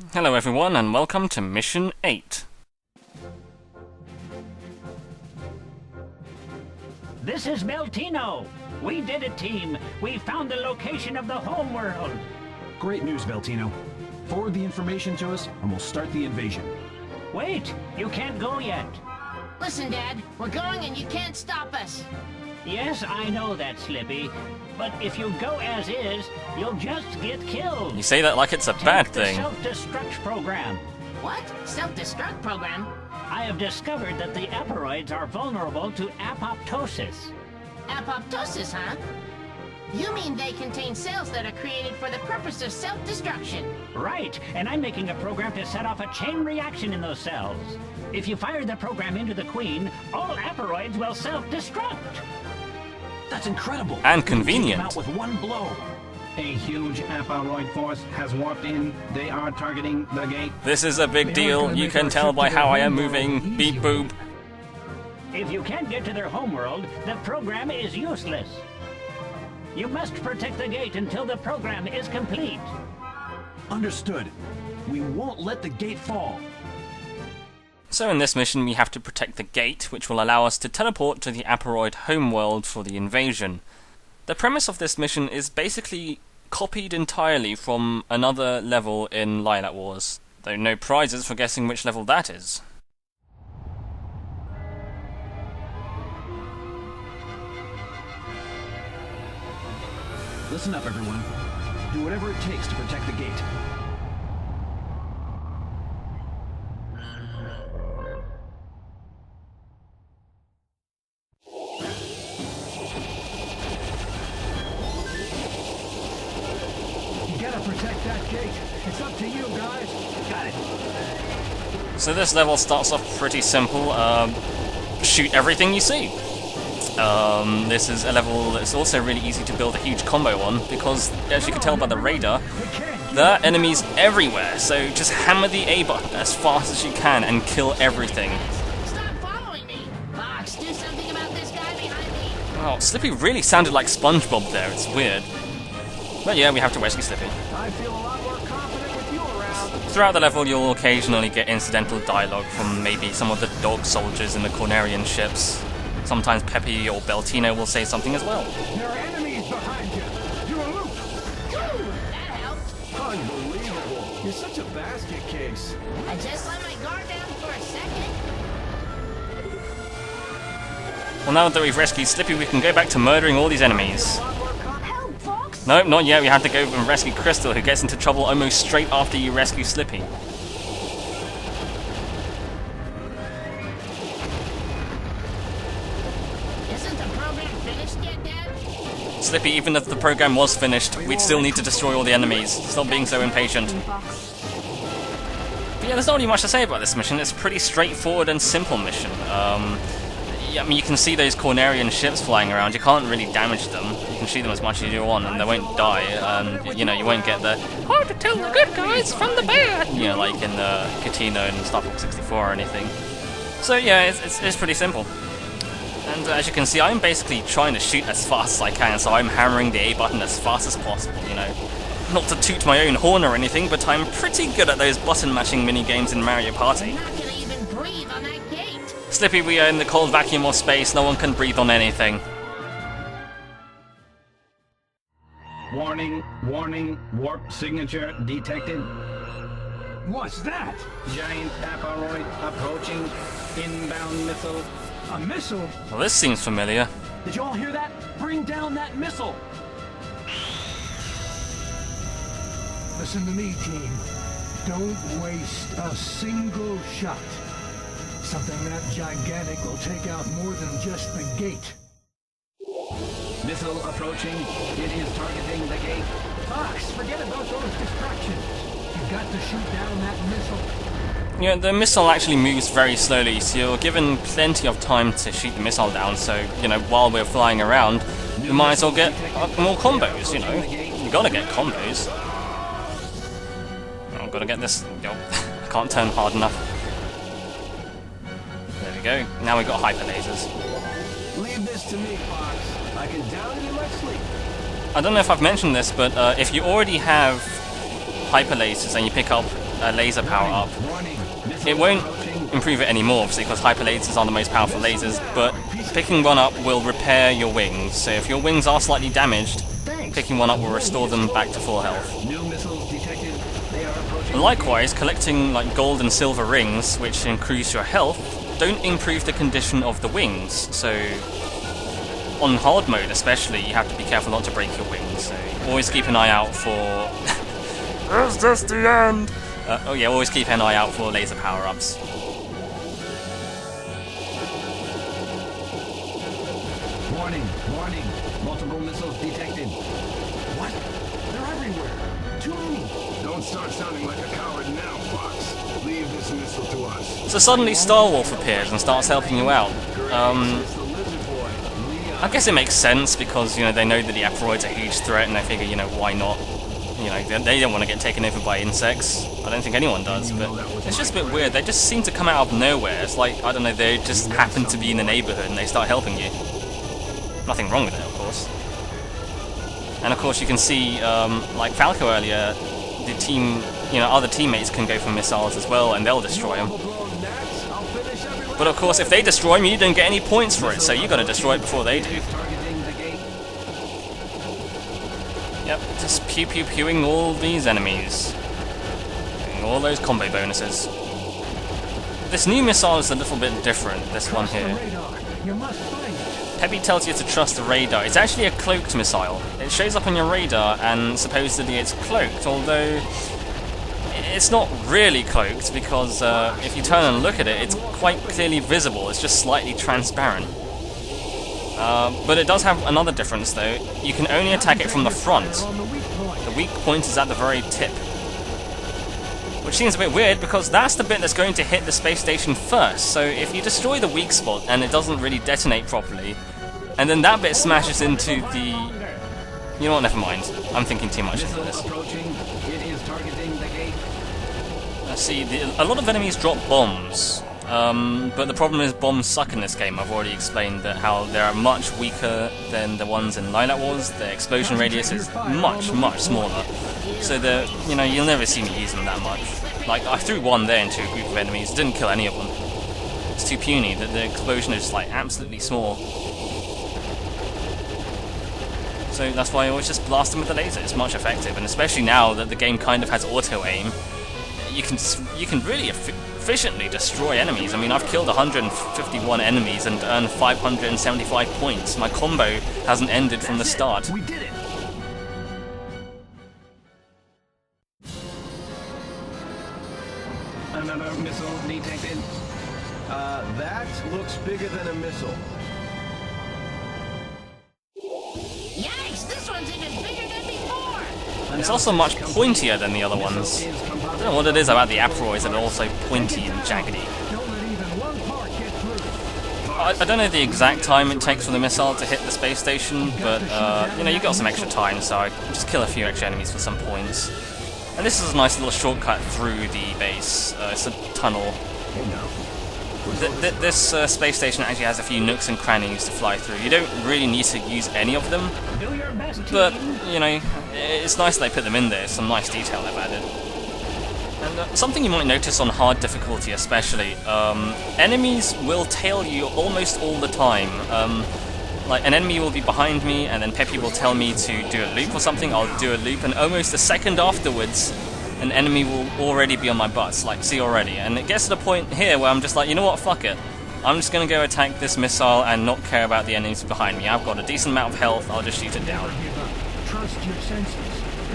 Hello everyone and welcome to Mission 8. This is Beltino. We did it, team. We found the location of the homeworld. Great news, Beltino. Forward the information to us, and we'll start the invasion. Wait, you can't go yet. Listen, Dad, we're going and you can't stop us. Yes, I know that, Slippy. But if you go as is, you'll just get killed. You say that like it's a bad thing. The self-destruct program. What? Self-destruct program? I have discovered that the aperoids are vulnerable to apoptosis. Apoptosis, huh? You mean they contain cells that are created for the purpose of self-destruction? Right, and I'm making a program to set off a chain reaction in those cells. If you fire the program into the Queen, all aperoids will self-destruct. That's incredible! And We can take convenient. them out with one blow. A huge aperoid force has warped in. They are targeting the gate. This is a big deal. You can tell by how I am moving. Beep boop. If you can't get to their homeworld, the program is useless. You must protect the gate until the program is complete. Understood. We won't let the gate fall. So in this mission we have to protect the gate, which will allow us to teleport to the aperoid homeworld for the invasion. The premise of this mission is basically copied entirely from another level in Lilac Wars, though no prizes for guessing which level that is. Listen up, everyone. Do whatever it takes to protect the gate. You gotta protect that gate. It's up to you, guys. Got it. So this level starts off pretty simple. Shoot everything you see. This is a level that's also really easy to build a huge combo on, because as you can tell by the radar, there are enemies everywhere, so just hammer the A button as fast as you can and kill everything. Stop following me! Fox, do something about this guy behind me! Oh, Slippy really sounded like SpongeBob there, it's weird. But yeah, we have to rescue Slippy. I feel a lot more confident with you around. Throughout the level you'll occasionally get incidental dialogue from maybe some of the dog soldiers in the Cornerian ships. Sometimes Peppy or Beltino will say something as well. There are enemies behind you. You're a loop. Whew, that helped. Unbelievable. You're such a basket case. I just let my guard down for a second. Well, now that we've rescued Slippy, we can go back to murdering all these enemies. Help, Fox! Nope, not yet. We have to go and rescue Crystal, who gets into trouble almost straight after you rescue Slippy. Isn't the program finished yet, Dad? Slippy, even if the program was finished, we'd still need to destroy all the enemies. Stop being so impatient. But yeah, there's not really much to say about this mission. It's a pretty straightforward and simple mission. Yeah, I mean, you can see those Cornerian ships flying around. You can't really damage them. You can shoot them as much as you want, and they won't die. You know, you won't get the hard to tell the good guys from the bad, you know, like in Catino and Star Fox 64 or anything. So yeah, it's pretty simple. And as you can see, I'm basically trying to shoot as fast as I can, so I'm hammering the A button as fast as possible, you know. Not to toot my own horn or anything, but I'm pretty good at those button mashing mini-games in Mario Party. I'm not gonna even breathe on that gate. Slippy, we are in the cold vacuum of space, no one can breathe on anything. Warning, warning, warp signature detected. What's that? Giant aperoid approaching. Inbound missile. A missile? Well, this seems familiar. Did you all hear that? Bring down that missile! Listen to me, team. Don't waste a single shot. Something that gigantic will take out more than just the gate. Missile approaching. It is targeting the gate. Fox, forget about those distractions. You've got to shoot down that missile. Yeah, the missile actually moves very slowly, so you're given plenty of time to shoot the missile down, so, you know, while we're flying around, we might as well get more combos, you know. You gotta get combos. Oh, gotta get this. Oh, I can't turn hard enough. There we go. Now we've got hyper lasers. Leave this to me, Fox. I can down it in my sleep. I don't know if I've mentioned this, but if you already have hyper lasers and you pick up a laser power-up. It won't improve it anymore, obviously, because hyper lasers are the most powerful lasers, but picking one up will repair your wings. So if your wings are slightly damaged, picking one up will restore them back to full health. And likewise, collecting like gold and silver rings, which increase your health, don't improve the condition of the wings. So on hard mode especially, you have to be careful not to break your wings. So always keep an eye out for... Is this the end? Oh yeah, always keep an eye out for laser power-ups. Warning, warning. Multiple missiles detected. What? They're everywhere. Too many. Don't start sounding like a coward now, Fox. Leave this missile to us. So suddenly Star Wolf appears and starts helping you out. I guess it makes sense because, you know, they know that the asteroid's a huge threat and they figure, you know, why not? You know, they don't want to get taken over by insects. I don't think anyone does, but it's just a bit weird. They just seem to come out of nowhere. It's like, I don't know, they just happen to be in the neighborhood and they start helping you. Nothing wrong with it, of course. And of course you can see, like Falco earlier, the team, you know, other teammates can go for missiles as well and they'll destroy them. But of course, if they destroy me, you don't get any points for it, so you gotta destroy it before they do. Yep, just pew-pew-pewing all these enemies. Getting all those combo bonuses. This new missile is a little bit different, this one here. Peppy tells you to trust the radar. It's actually a cloaked missile. It shows up on your radar and supposedly it's cloaked, although it's not really cloaked because if you turn and look at it, it's quite clearly visible. It's just slightly transparent. But it does have another difference though. You can only attack it from the front. The weak point is at the very tip. Which seems a bit weird because that's the bit that's going to hit the space station first. So if you destroy the weak spot and it doesn't really detonate properly, and then that bit smashes into the... You know what, never mind. I'm thinking too much into this. See, a lot of enemies drop bombs. But the problem is bombs suck in this game. I've already explained that how they are much weaker than the ones in Lilac Wars. The explosion radius is much, much smaller. So you know, you'll never see me use them that much. Like, I threw one there into a group of enemies, didn't kill any of them. It's too puny, that the explosion is like absolutely small. So that's why I always just blast them with the laser. It's much effective, and especially now that the game kind of has auto-aim, you can really efficiently destroy enemies. I mean, I've killed 151 enemies and earned 575 points. My combo hasn't ended from the start. We did it. Another missile detected. That looks bigger than a missile. Yikes, this one's even bigger than before! It's also much pointier than the other ones. I don't know what it is about the asteroids that are also pointy and jaggedy. I don't know the exact time it takes for the missile to hit the space station, but you know, you got some extra time, so I just kill a few extra enemies for some points. And this is a nice little shortcut through the base. It's a tunnel. This space station actually has a few nooks and crannies to fly through. You don't really need to use any of them, but you know, it's nice that they put them in there. Some nice detail they've added. And something you might notice on hard difficulty especially, enemies will tail you almost all the time. Like, an enemy will be behind me, and then Peppy will tell me to do a loop or something. I'll do a loop, and almost a second afterwards, an enemy will already be on my butts, like, see already. And it gets to the point here where I'm just like, you know what, fuck it. I'm just gonna go attack this missile and not care about the enemies behind me. I've got a decent amount of health, I'll just shoot it down.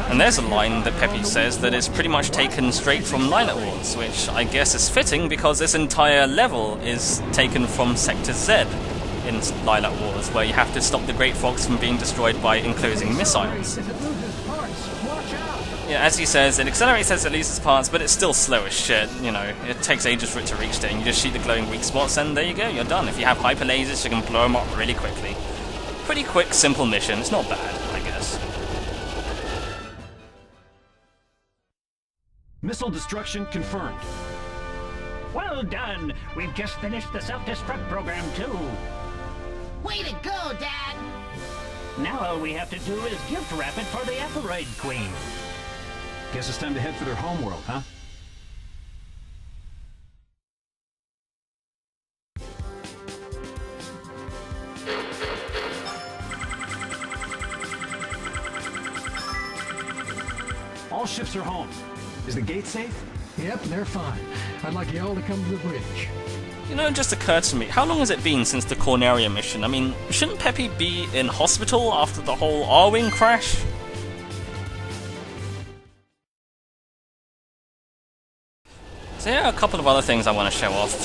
And there's a line that Peppy says that is pretty much taken straight from Lilac Wars, which I guess is fitting because this entire level is taken from Sector Z in Lilac Wars, where you have to stop the Great Fox from being destroyed by enclosing missiles. Yeah, as he says, it accelerates as it loses parts, but it's still slow as shit, you know. It takes ages for it to reach there, and you just shoot the glowing weak spots, and there you go, you're done. If you have hyper lasers, you can blow them up really quickly. Pretty quick, simple mission. It's not bad, I guess. Missile destruction confirmed. Well done! We've just finished the self-destruct program, too. Way to go, Dad! Now all we have to do is gift wrap it for the Asteroid Queen. Guess it's time to head for their homeworld, huh? All ships are home. Is the gate safe? Yep, they're fine. I'd like you all to come to the bridge. You know, it just occurred to me, how long has it been since the Corneria mission? I mean, shouldn't Peppy be in hospital after the whole R-Wing crash? So here are a couple of other things I want to show off.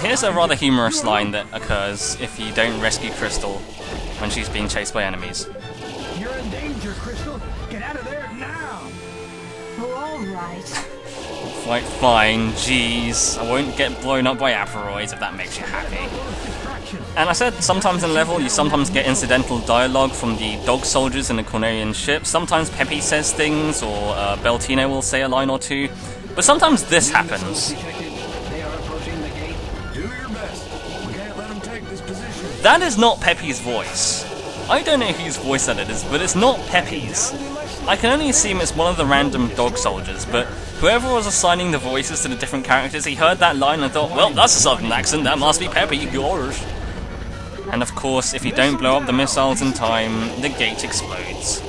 Here's a rather humorous line that occurs if you don't rescue Crystal when she's being chased by enemies. You're in danger, Crystal. Get out of there now. Oh, all right. Like, fine, jeez, I won't get blown up by aperoids if that makes you happy. And I said sometimes in level you sometimes get incidental dialogue from the dog soldiers in the Cornerian ship. Sometimes Peppy says things, or Beltino will say a line or two. But sometimes this happens. They are approaching the gate. Do your best. We can't let them take this position. That is not Peppy's voice. I don't know whose voice that is, but it's not Peppy's. I can only assume it's one of the random dog soldiers, but whoever was assigning the voices to the different characters, he heard that line and thought, well, that's a southern accent, that must be Peppy, yours. And of course, if you don't blow up the missiles in time, the gate explodes.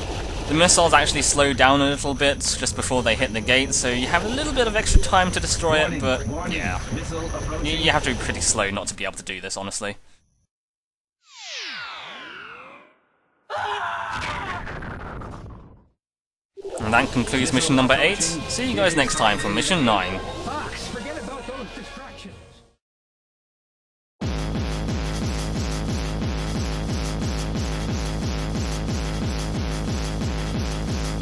The missiles actually slow down a little bit just before they hit the gate, so you have a little bit of extra time to destroy it, but yeah. You have to be pretty slow not to be able to do this, honestly. And that concludes mission number 8. See you guys next time for mission 9.